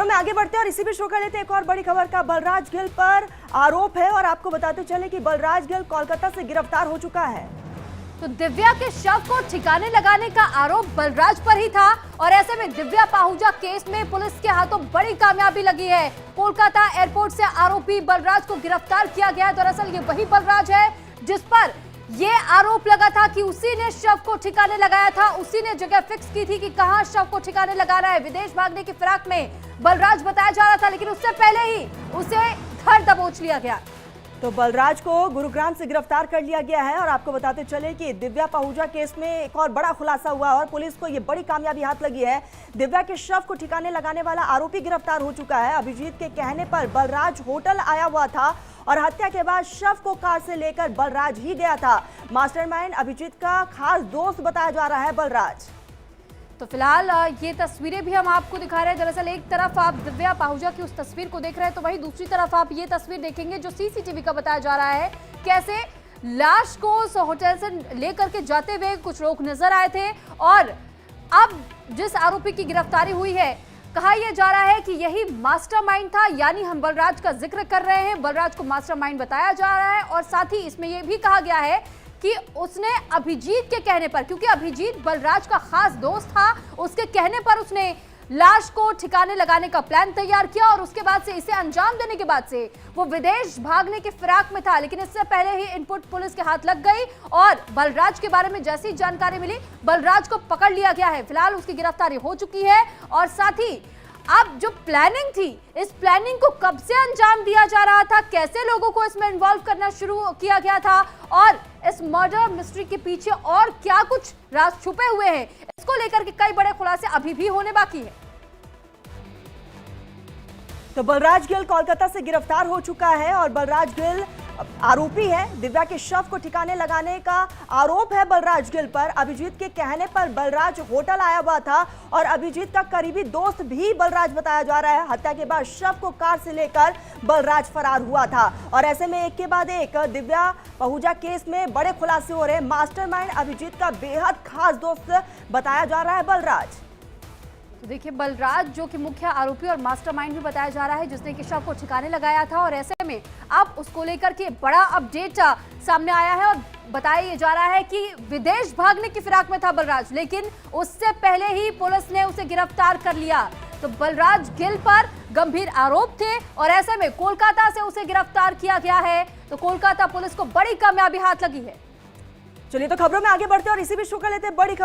खबरों में आगे बढ़ते हैं और इसी भी शो कर लेते हैं एक और बड़ी खबर का। बलराज गिल पर आरोप है और आपको बताते चले कि बलराज गिल कोलकाता से गिरफ्तार हो चुका है। तो दिव्या के शव को ठिकाने लगाने का आरोप बलराज पर ही था और ऐसे में दिव्या पाहुजा केस में पुलिस के हाथों बड़ी कामयाबी लगी है। कोलकाता एयरपोर्ट से आरोपी बलराज को गिरफ्तार किया गया है। दरअसल ये वही बलराज है जिस पर ये आरोप लगा था कि उसी ने शव को ठिकाने लगाया था, उसी ने जगह फिक्स की थी कि कहां शव को ठिकाने लगा रहा है। विदेश भागने की फिराक में बलराज बताया जा रहा था, लेकिन उससे पहले ही उसे घर दबोच लिया गया। तो बलराज को गुरुग्राम से गिरफ्तार कर लिया गया है और आपको बताते चले कि दिव्या पाहुजा केस में एक और बड़ा खुलासा हुआ और पुलिस को ये बड़ी कामयाबी हाथ लगी है। दिव्या के शव को ठिकाने लगाने वाला आरोपी गिरफ्तार हो चुका है। अभिजीत के कहने पर बलराज होटल आया हुआ था और हत्या के बाद शव को कार से लेकर बलराज ही गया था। मास्टरमाइंड अभिजीत का खास दोस्त बताया जा रहा है बलराज। तो फिलहाल ये तस्वीरें भी हम आपको दिखा रहे हैं। दरअसल एक तरफ आप दिव्या पाहुजा की उस तस्वीर को देख रहे हैं, तो वहीं दूसरी तरफ आप ये तस्वीर देखेंगे जो सीसीटीवी का बताया जा रहा है। कैसे लाश को उस होटल से लेकर के जाते हुए कुछ लोग नजर आए थे और अब जिस आरोपी की गिरफ्तारी हुई है, कहा यह जा रहा है कि यही मास्टरमाइंड था। यानी हम बलराज का जिक्र कर रहे हैं, बलराज को मास्टरमाइंड बताया जा रहा है और साथ ही इसमें यह भी कहा गया है कि उसने अभिजीत के कहने पर, क्योंकि अभिजीत बलराज का खास दोस्त था, उसके कहने पर उसने लाश को ठिकाने लगाने का प्लान तैयार किया और उसके बाद से इसे अंजाम देने के बाद से वो विदेश भागने की फिराक में था। लेकिन इससे पहले ही इनपुट पुलिस के हाथ लग गई और बलराज के बारे में जैसी जानकारी मिली, बलराज को पकड़ लिया गया है। फिलहाल उसकी गिरफ्तारी हो चुकी है और साथ ही अब जो प्लानिंग थी, इस प्लानिंग को कब से अंजाम दिया जा रहा था, कैसे लोगों को इसमें इन्वॉल्व करना शुरू किया गया था और इस मर्डर मिस्ट्री के पीछे और क्या कुछ राज छुपे हुए हैं, इसको लेकर के कई बड़े खुलासे अभी भी होने बाकी है। तो बलराज गिल कोलकाता से गिरफ्तार हो चुका है और बलराज गिल आरोपी है। दिव्या के शव को ठिकाने लगाने का आरोप है बलराज गिल पर। अभिजीत के कहने पर बलराज होटल आया हुआ था और अभिजीत का करीबी दोस्त भी बलराज बताया जा रहा है। हत्या के बाद शव को कार से लेकर बलराज फरार हुआ था और ऐसे में एक के बाद एक दिव्या पाहुजा केस में बड़े खुलासे हो रहे हैं। मास्टरमाइंड अभिजीत का बेहद खास दोस्त बताया जा रहा है बलराज। तो देखिए, बलराज जो कि मुख्य आरोपी और मास्टरमाइंड भी बताया जा रहा है, जिसने कि शव को ठिकाने लगाया था और ऐसे में अब उसको लेकर के बड़ा अपडेट सामने आया है और बताया जा रहा है कि विदेश भागने की फिराक में था बलराज, लेकिन उससे पहले ही पुलिस ने उसे गिरफ्तार कर लिया। तो बलराज गिल पर गंभीर आरोप थे और ऐसे में कोलकाता से उसे गिरफ्तार किया गया है। तो कोलकाता पुलिस को बड़ी कामयाबी हाथ लगी है। चलिए तो खबरों में आगे बढ़ते हैं और इसी भी शो कर लेते हैं बड़ी खबर।